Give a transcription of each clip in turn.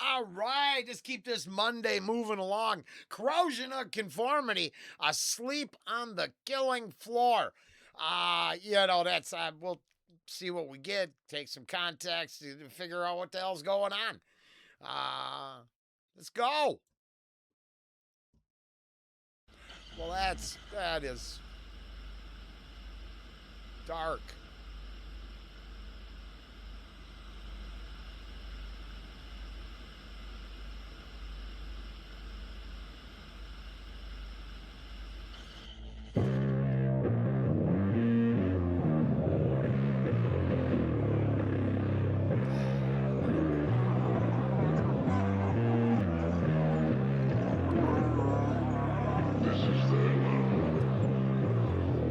All right, just keep this Monday moving along. Corrosion of conformity, asleep on the killing floor. That's we'll see what we get, take some context to figure out what the hell's going on. Let's go. Well, that is dark. This is their land.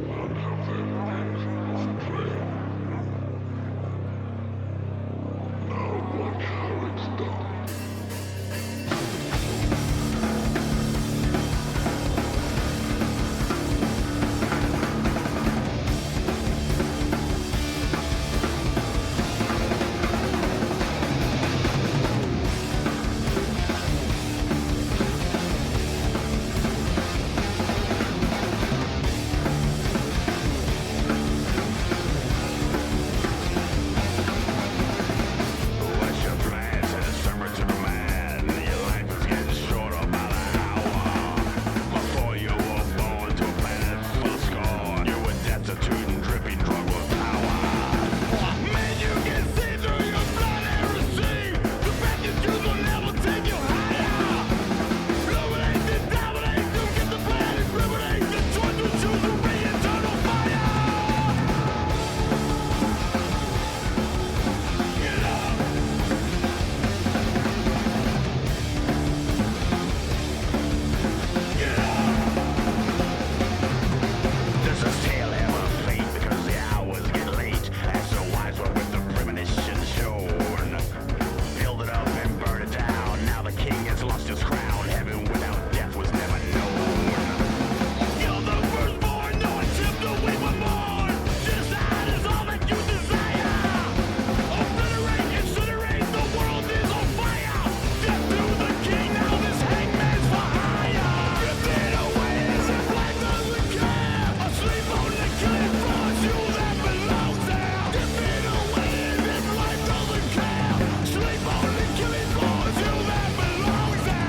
None have their minds aflame. Now watch how it's done. What's your plan? Said a sermon to the man. Your life is getting shorter by the hour. Before you were born to a planet full of scorn, you were destitute and dripping drunk with power. Man, you can see through your blood and receive. The fact that you will never take you higher. Illuminate and dominate to get the planet criminate. The choice to choose will be eternal fire. Get up. This is tale hammer of fate because the hours get late. And so wise were with the premonition shown. Build it up and burn it down. Now the king has lost his crown. Heaven without death was never known. You're the firstborn, no attempt to weep a mourn. Genocide is all that you desire. Obliterate, incinerate, the world is on fire. Death to the king, now this hangman's for hire. Drifting away as if life doesn't care. Asleep on the killing floors, you that belongs there. Drifting away as if life doesn't care. Sleep on the killing floors, you that belongs there.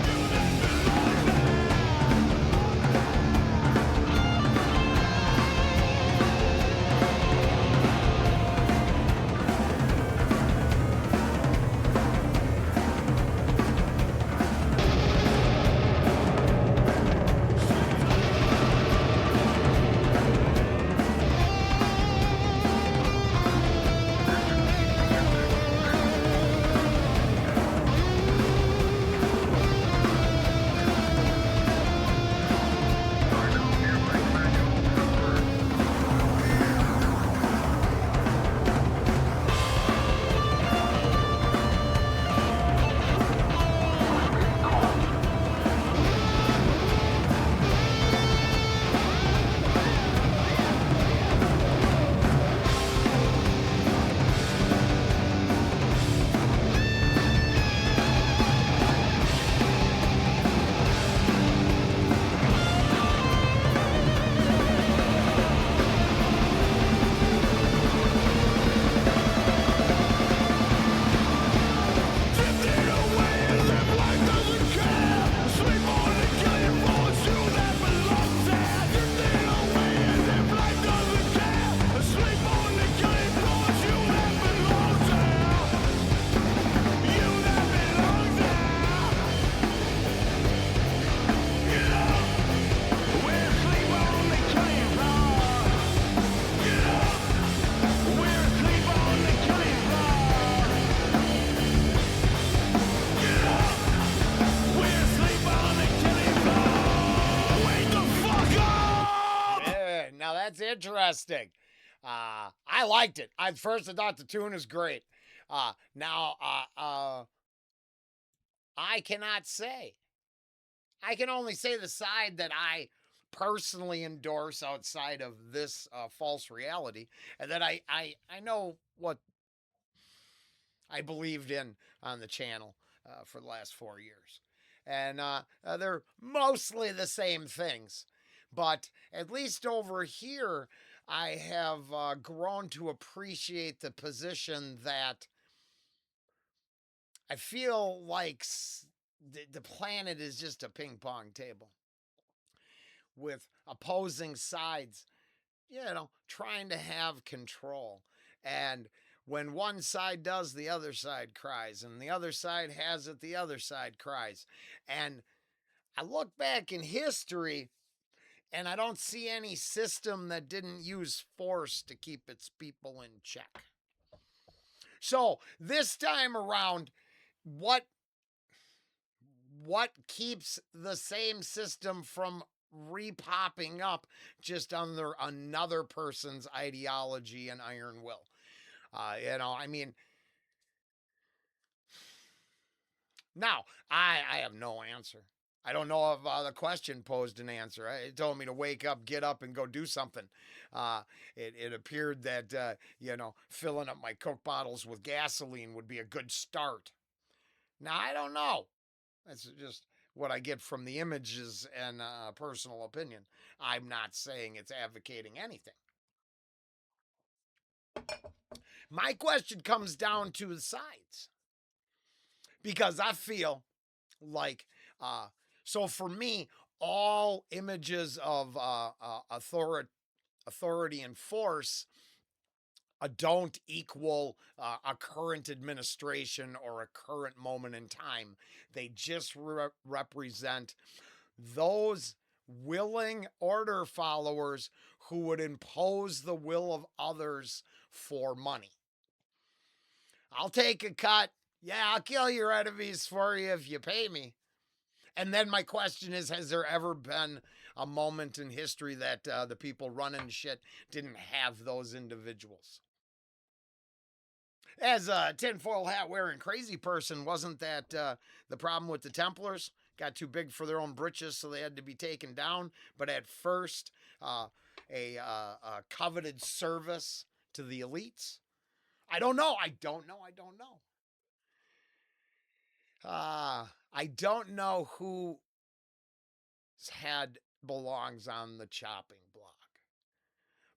You that belongs there. Drifting away as if life doesn't care. Sleep on the killing floors, you that belongs there. Drifting away as if life doesn't care. Sleep on the killing floors, you that belongs there. You that belongs there. Get up. We're asleep on the killing floor. Get up. We're asleep on the killing floor. Get up! We're asleep on the killing floor! Wake the fuck up! Yeah, now that's interesting. I liked it. At first, I thought the tune was great. I cannot say. I can only say the side that I personally endorse outside of this false reality, and that I know what I believed in on the channel for the last 4 years. And they're mostly the same things. But at least over here, I have grown to appreciate the position that I feel like the planet is just a ping pong table with opposing sides, trying to have control. And when one side does, the other side cries, and the other side has it, the other side cries. And I look back in history and I don't see any system that didn't use force to keep its people in check. So this time around, what keeps the same system from repopping up just under another person's ideology and iron will? I mean, now I have no answer. I don't know if the question posed an answer. It told me to wake up, get up, and go do something. It appeared that, filling up my Coke bottles with gasoline would be a good start. Now, I don't know. That's just what I get from the images and personal opinion. I'm not saying it's advocating anything. My question comes down to the sides because I feel like, so for me, all images of authority and force don't equal a current administration or a current moment in time. They just represent those willing order followers who would impose the will of others for money. I'll take a cut. Yeah, I'll kill your enemies for you if you pay me. And then my question is, has there ever been a moment in history that the people running shit didn't have those individuals? As a tinfoil hat wearing crazy person, wasn't that the problem with the Templars? Got too big for their own britches, so they had to be taken down. But at first, a coveted service to the elites. I don't know. I don't know. I don't know who's head belongs on the chopping block.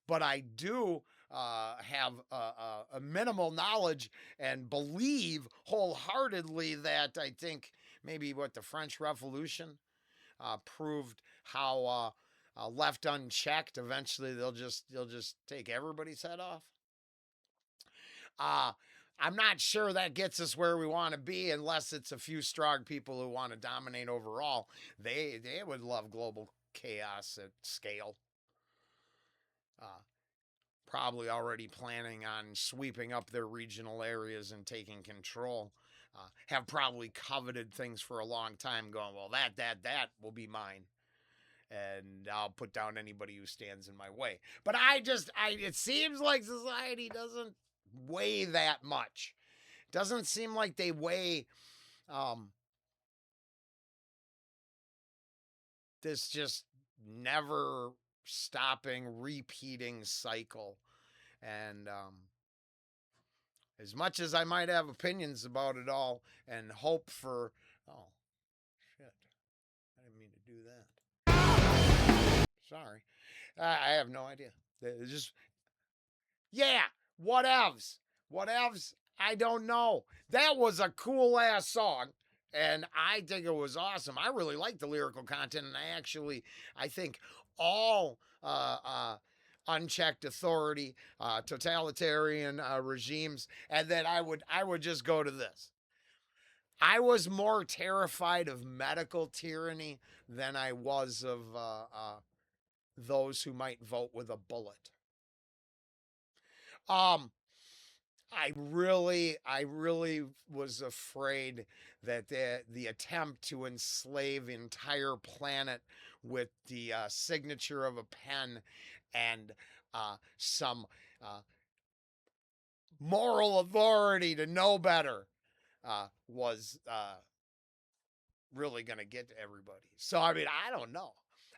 But I do have a minimal knowledge and believe wholeheartedly that I think maybe what the French Revolution proved how left unchecked, eventually they'll just take everybody's head off. I'm not sure that gets us where we want to be unless it's a few strong people who want to dominate overall. They would love global chaos at scale. Probably already planning on sweeping up their regional areas and taking control. Have probably coveted things for a long time, going, well, that will be mine. And I'll put down anybody who stands in my way. But it seems like society doesn't weigh that much. Doesn't seem like they weigh this just never stopping, repeating cycle. And as much as I might have opinions about it all and hope for, oh, shit, I didn't mean to do that. Sorry. I have no idea. It's just, yeah, whatevs. I don't know. That was a cool ass song. And I think it was awesome. I really like the lyrical content. And I think all unchecked authority, totalitarian regimes, and then I would just go to this. I was more terrified of medical tyranny than I was of those who might vote with a bullet. I really was afraid that the attempt to enslave the entire planet with the signature of a pen and some moral authority to know better was really going to get to everybody. So, I mean, I don't know.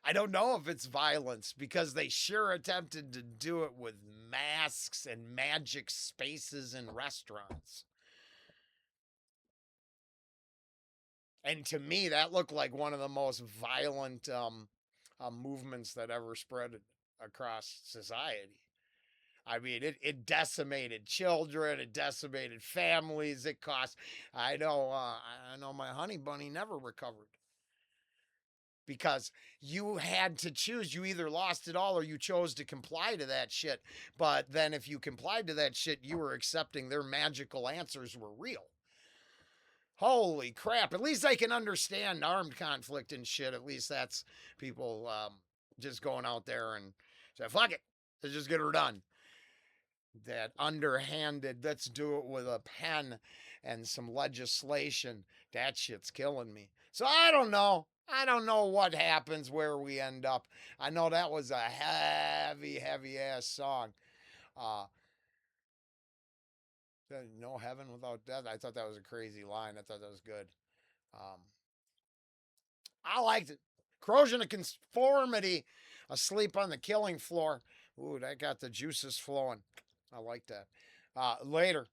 I don't know if it's violence because they sure attempted to do it with masks and magic spaces in restaurants. And to me, that looked like one of the most violent movements that ever spread across society. I mean, it decimated children, it decimated families, it cost. I know my honey bunny never recovered because you had to choose. You either lost it all or you chose to comply to that shit. But then if you complied to that shit, you were accepting their magical answers were real. Holy crap. At least I can understand armed conflict and shit. At least that's people just going out there and say, fuck it, let's just get her done. That underhanded, let's do it with a pen and some legislation, that shit's killing me. So I don't know. I don't know what happens, where we end up. I know that was a heavy, heavy ass song. Uh, no heaven without death. I thought that was a crazy line. I thought that was good. Um, I liked it. Corrosion of Conformity, Asleep on the Killing Floor. Ooh, that got the juices flowing. I like that. Later.